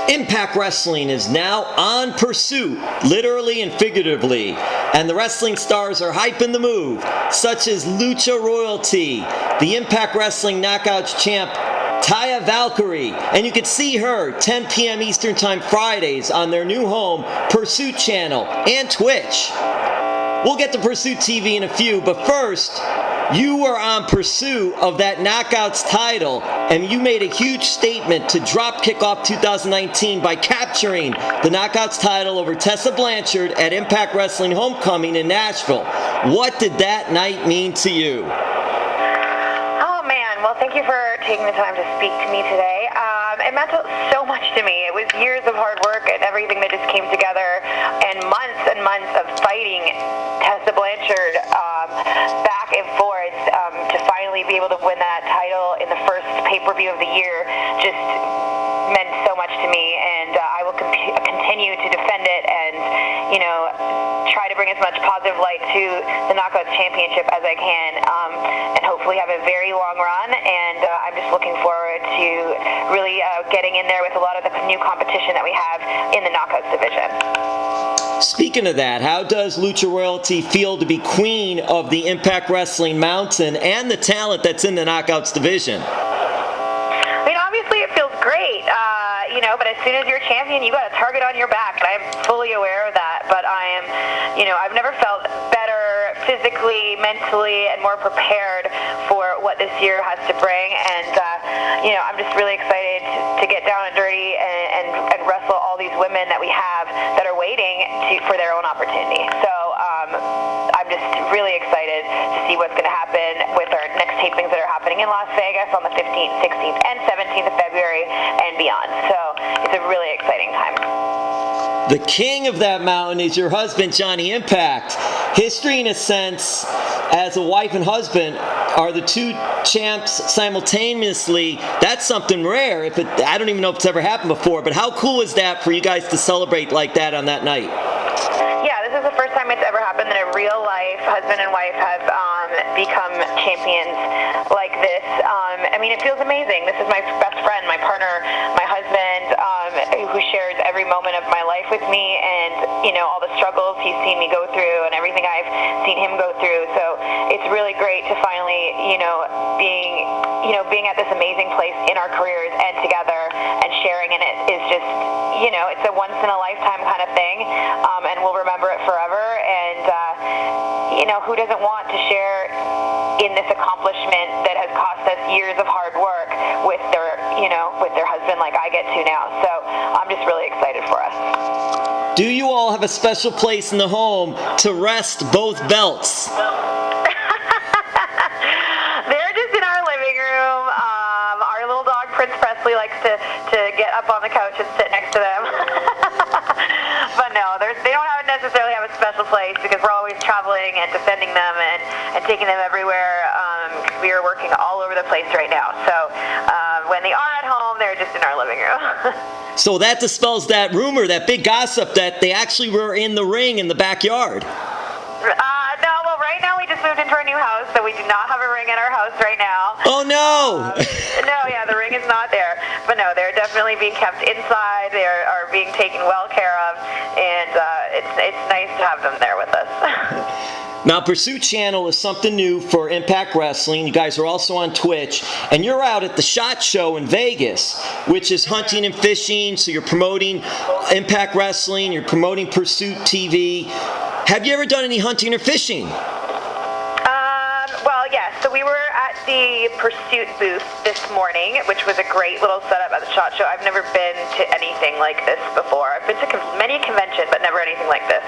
Impact Wrestling is now on pursuit, literally and figuratively, and the wrestling stars are hyping the move, such as Lucha Royalty, the Impact Wrestling Knockouts champ Taya Valkyrie, and you can see her 10 p.m. Eastern Time Fridays on their new home, Pursuit Channel, and Twitch. We'll get to Pursuit TV in a few, but first, you were on pursuit of that Knockouts title, and you made a huge statement to drop kick off 2019 by capturing the Knockouts title over Tessa Blanchard at Impact Wrestling Homecoming in Nashville. What did that night mean to you? Oh man, well thank you for taking the time to speak to me today. It meant so much to me. It was years of hard work and everything that just came together, and months of fighting Tessa Blanchard back and forth to finally be able to win that title in the first pay-per-view of the year just meant so much to me, and I will continue to defend it and, you know, try to bring as much positive light to the Knockouts Championship as I can, and hopefully have a very long run, and I'm just looking forward to really getting in there with a lot of the new competition that we have in the Knockouts division. Speaking of that, how does Lucha Royalty feel to be queen of the Impact Wrestling Mountain and the talent that's in the Knockouts division? I mean, obviously it feels great, you know, but as soon as you're champion, you got a target on your back, and I'm fully aware of that, but I am, you know, I've never felt better physically, mentally, and more prepared for what this year has to bring, and, you know, I'm just really excited to get down and dirty and wrestle all these women that we have that are waiting for their own opportunity. So I'm just really excited to see what's going to happen with our next tapings that are happening in Las Vegas on the 15th, 16th, and 17th of February and beyond. So it's a really exciting time. The king of that mountain is your husband, Johnny Impact. History, in a sense, as a wife and husband, are the two champs simultaneously. That's something rare. I don't even know if it's ever happened before, but how cool is that for you guys to celebrate like that on that night? Yeah, this is the first time it's ever happened that a real life husband and wife have become champions like this. I mean, it feels amazing. This is my best friend, my partner, my husband, who shares every moment of my life with me, and, you know, all the struggles he's seen me go through and everything I've seen him go through. So it's really great to finally, being at this amazing place in our careers and together and sharing in it is just, you know, it's a once in a lifetime kind of thing, and we'll remember it forever. And, you know, who doesn't want to share in this accomplishment that has cost us years of hard work with their husband like I get to now. So I'm just really excited for us. Do you all have a special place in the home to rest both belts? They're just in our living room. Our little dog, Prince Presley, likes to get up on the couch and sit next to them. But no, they don't necessarily have a special place because we're always traveling and defending them and taking them everywhere. We are working all over the place right now. So when they are at home, they're just in our living room. So that dispels that rumor, that big gossip that they actually were in the ring in the backyard. No, well, right now we just moved into our new house, so we do not have a ring in our house right now. Oh, no! No, yeah, the ring is not there. But no, they're definitely being kept inside. They are being taken well care of, and it's nice to have them there with us. Now, Pursuit Channel is something new for Impact Wrestling. You guys are also on Twitch, and you're out at the SHOT Show in Vegas, which is hunting and fishing, so you're promoting Impact Wrestling, you're promoting Pursuit TV. Have you ever done any hunting or fishing? Well, yes. So we were at the Pursuit booth this morning, which was a great little setup at the SHOT Show. I've never been to anything like this before. I've been to many conventions, but never anything like this.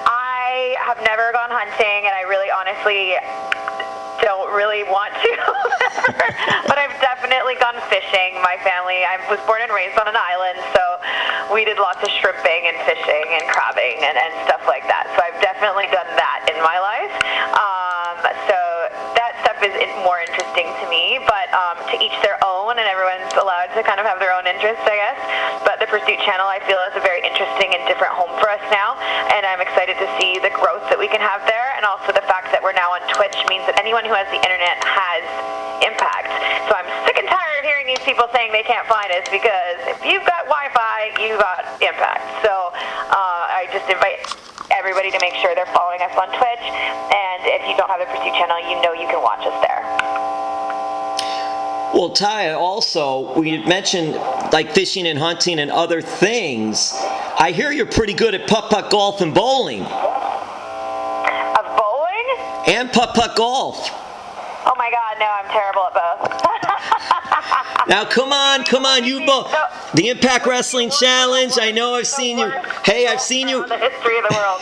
I have never gone hunting, and I really honestly don't really want to, but I've definitely gone fishing. My family, I was born and raised on an island, so we did lots of shrimping and fishing and crabbing and stuff like that. So I've definitely done that in my life. So that stuff is more interesting to me, but to each their own, and everyone's allowed to kind of have their own interests, I guess. But the Pursuit Channel, I feel, is a very interesting and different home for us now, and I'm excited to see the growth that we can have there, and also the fact that we're now on Twitch means that anyone who has the internet has Impact. So I'm sick and tired of hearing these people people saying they can't find us, because if you've got Wi-Fi, you got Impact. So I just invite everybody to make sure they're following us on Twitch, and if you don't have the Pursuit channel, you know you can watch us there. Well, Taya, also, we mentioned like fishing and hunting and other things. I hear you're pretty good at putt-putt golf and bowling. Of bowling? And putt-putt golf. Oh my God, no, I'm terrible at both. Now, come on, you both. The Impact Wrestling Challenge, I know I've seen you. Hey, I've seen you. The history of the world.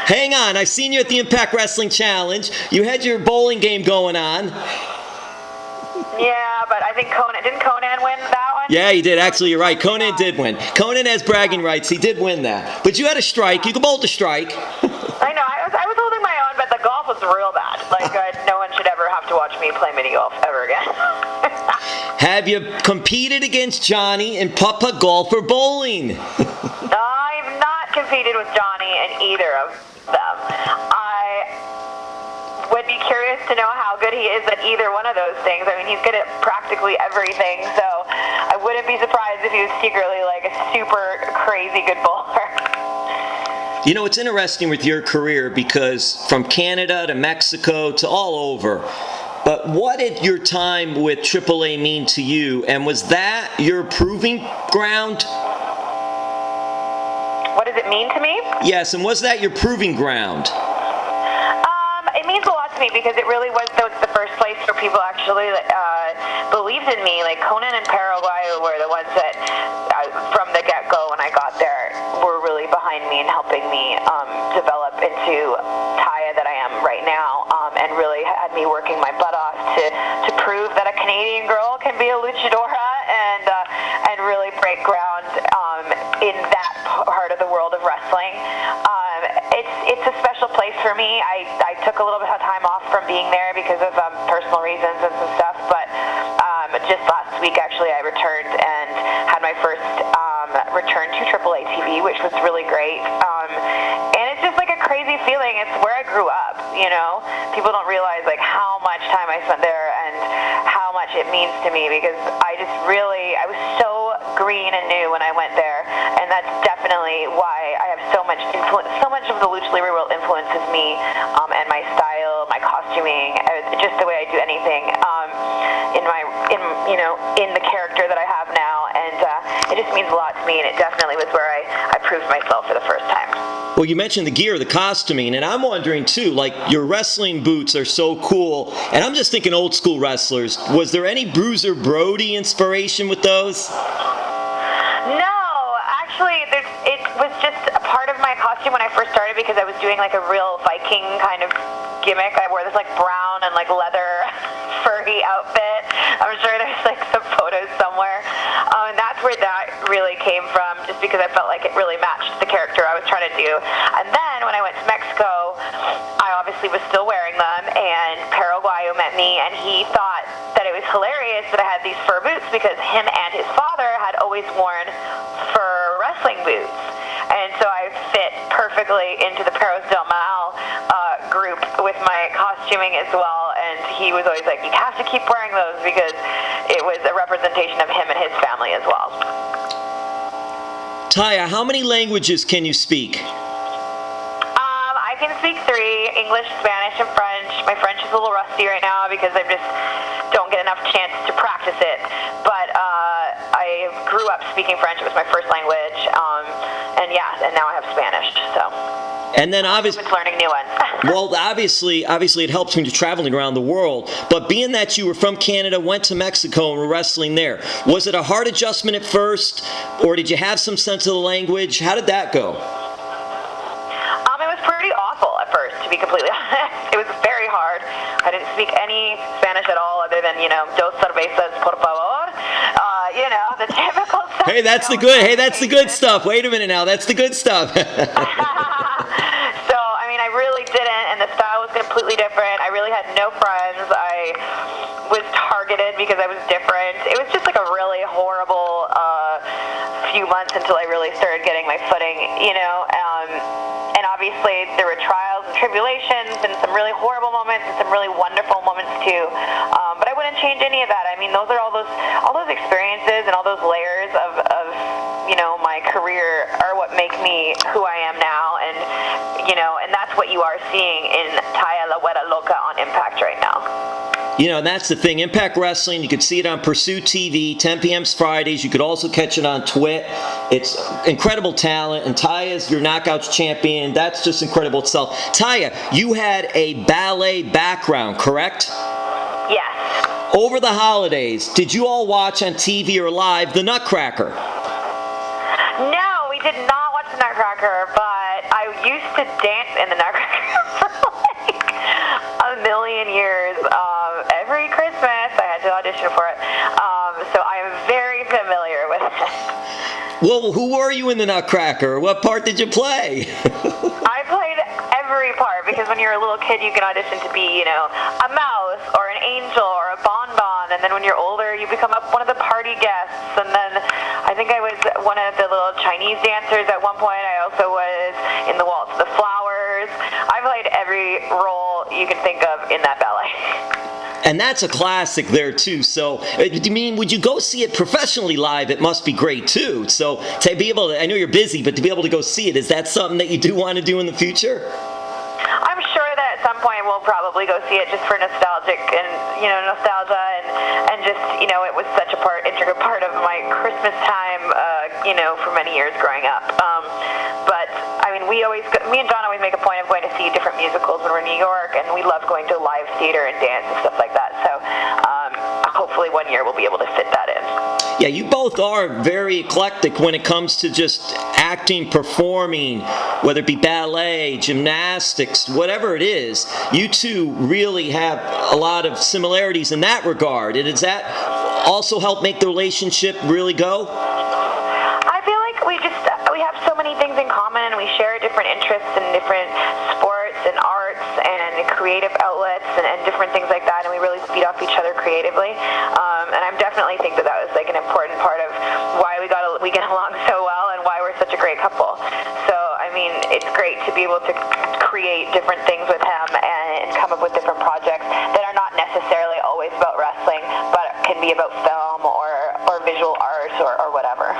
Hang on, I've seen you at the Impact Wrestling Challenge. You had your bowling game going on. Yeah, but I think didn't Conan win that one? Yeah, he did. Actually, you're right. Conan did win. Conan has bragging rights. He did win that. But you had a strike. You could bowl the strike. I know. I was holding my own, but the golf was real bad. Like, no one should ever have to watch me play mini golf ever again. Have you competed against Johnny in putt-putt golf or bowling? I've not competed with Johnny in either of them. I would be curious to know how good he is at either one of those things. I mean, he's good at practically everything, so I wouldn't be surprised if he was secretly like a super crazy good bowler. You know, it's interesting with your career because from Canada to Mexico to all over. But what did your time with AAA mean to you? And was that your proving ground? What does it mean to me? Yes, and was that your proving ground? It means a lot to me because it really was the first place where people actually believed in me. Like Conan and Paraguay were the ones that, from the get-go when I got there, were really behind me and helping me develop into Taya that I am right now, and really had me working my butt off to prove that a Canadian girl can be a luchadora and really break ground in that part of the world of wrestling. It's a special place for me. I took a little bit of time off from being there because of personal reasons and some stuff, but just last week actually I returned and had my first return to AAA TV, which was really great. And it's just like a crazy feeling. It's where I grew up, you know? People don't realize like how much time I spent there and how much it means to me, because I was so green and new when I went there, and that's definitely why I have so much influence. So much of the lucha libre world influences me, and my style, my costuming, just the way I do anything, in the character that I have now, and it just means a lot to me, and it definitely was where I proved myself for the first time. Well, you mentioned the gear, the costuming, and I'm wondering too, like your wrestling boots are so cool, and I'm just thinking old school wrestlers. Was there any Bruiser Brody inspiration with those? No, actually, it was just a part of my costume when I first started, because I was doing like a real Viking kind of gimmick. I wore this like brown and like leather furry outfit. I'm sure there's like some photos somewhere. And that's where that really came from, just because I felt like it really matched the character I was trying to do. And then when I went to Mexico, I obviously was still wearing them, and Paraguayo met me, and he thought that it was hilarious that I had these fur boots, because him and his father had always worn fur wrestling boots. And so I fit perfectly into the Perros del Mal group with my costuming as well, and he was always like, you have to keep wearing those, because it was a representation of him and his family as well. Taya, how many languages can you speak? I can speak 3, English, Spanish, and French. My French is a little rusty right now because I just don't get enough chance to practice it, but I grew up speaking French. It was my first language, and now I have Spanish, so. And then obviously, learning new ones. well, obviously it helps when you're traveling around the world. But being that you were from Canada, went to Mexico, and were wrestling there, was it a hard adjustment at first, or did you have some sense of the language? How did that go? It was pretty awful at first, to be completely honest. It was very hard. I didn't speak any Spanish at all, other than dos cervezas, por favor. The typical stuff. Hey, that's the good. Hey, that's the good stuff. Wait a minute now. That's the good stuff. So, I mean, I really didn't, and the style was completely different. I really had no friends. I was targeted because I was different. It was just like a really horrible few months until I really started getting my footing, and obviously there were trials and tribulations and some really horrible moments and some really wonderful moments too. But I wouldn't change any of that. I mean, those are all those experiences and all those layers of my career are what make me who I am now, and that's what you are seeing in Taya La Huera Loca on Impact right now. That's the thing. Impact Wrestling, you could see it on Pursuit TV, 10 p.m. Fridays. You could also catch it on Twit. It's incredible talent, and Taya's your Knockouts champion. That's just incredible itself. Taya, you had a ballet background, correct? Yes. Over the holidays, did you all watch on TV or live The Nutcracker? No, we did not watch The Nutcracker, but I used to dance in The Nutcracker for like a million years. Every Christmas, I had to audition for it, so I am very familiar with it. Well, who were you in The Nutcracker? What part did you play? I played every part, because when you're a little kid, you can audition to be, a mouse or an angel or a bonbon, and then when you're older, you become one of the party guests, and then I think I was one of the little Chinese dancers at one point. I also was in the Waltz of the Flowers. I played every role you could think of in that ballet. And that's a classic there, too. So, would you go see it professionally live? It must be great, too. So, to be able to, I know you're busy, but to be able to go see it, is that something that you do want to do in the future? I'm sure that at some point we'll probably go see it just for nostalgia and just, it was such a integral part of my Christmas time, for many years growing up. But, I mean, me and John always make a point of going to see different musicals when we're in New York, and we love going to live theater and dance and stuff like that. So, hopefully one year we'll be able to fit that in. Yeah, you both are very eclectic when it comes to just acting, performing, whether it be ballet, gymnastics, whatever it is. You two really have a lot of similarities in that regard. And does that also help make the relationship really go? I feel like we have so many things in common, and we share different interests in different sports and arts and creative outlets and different things like that, and we really feed off each other creatively. And I definitely think that was like an important part of why we get along so well and why we're such a great couple. So, I mean, it's great to be able to create different things with him and come up with different projects that are not necessarily always about wrestling, but can be about film or visual art or whatever.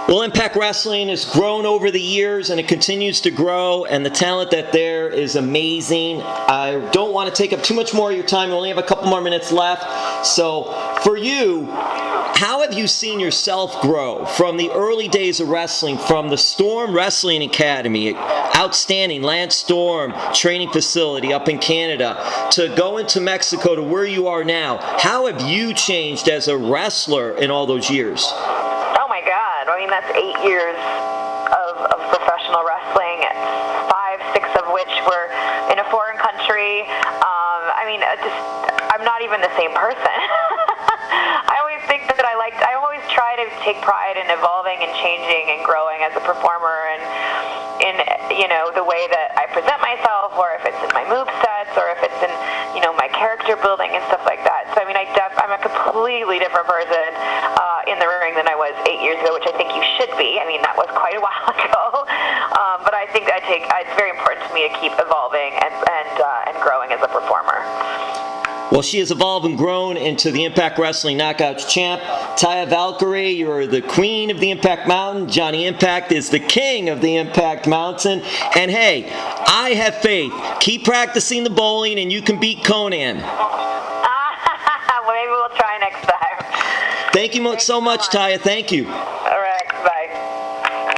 Well, Impact Wrestling has grown over the years, and it continues to grow, and the talent that there is amazing. I don't want to take up too much more of your time. We only have a couple more minutes left. So, for you, how have you seen yourself grow from the early days of wrestling, from the Storm Wrestling Academy, outstanding Lance Storm training facility up in Canada, to going to Mexico to where you are now? How have you changed as a wrestler in all those years? Oh my God. I mean, that's 8 years of professional wrestling, 5, 6 of which were in a foreign country. I'm not even the same person. I always think that I always try to take pride in evolving and changing and growing as a performer, and in the way that I present myself, or if it's in my movesets, or if it's in my character building and stuff like that. So I mean, I'm a completely different person in the ring than I was 8 years ago, which I think you should be. I mean, that was quite a while ago, but I think it's very important to me to keep evolving and growing as a performer. Well, she has evolved and grown into the Impact Wrestling Knockouts champ. Taya Valkyrie, you're the queen of the Impact Mountain. Johnny Impact is the king of the Impact Mountain. And hey, I have faith. Keep practicing the bowling and you can beat Conan. Well, maybe we'll try next time. Thank you so much, Taya. Thank you.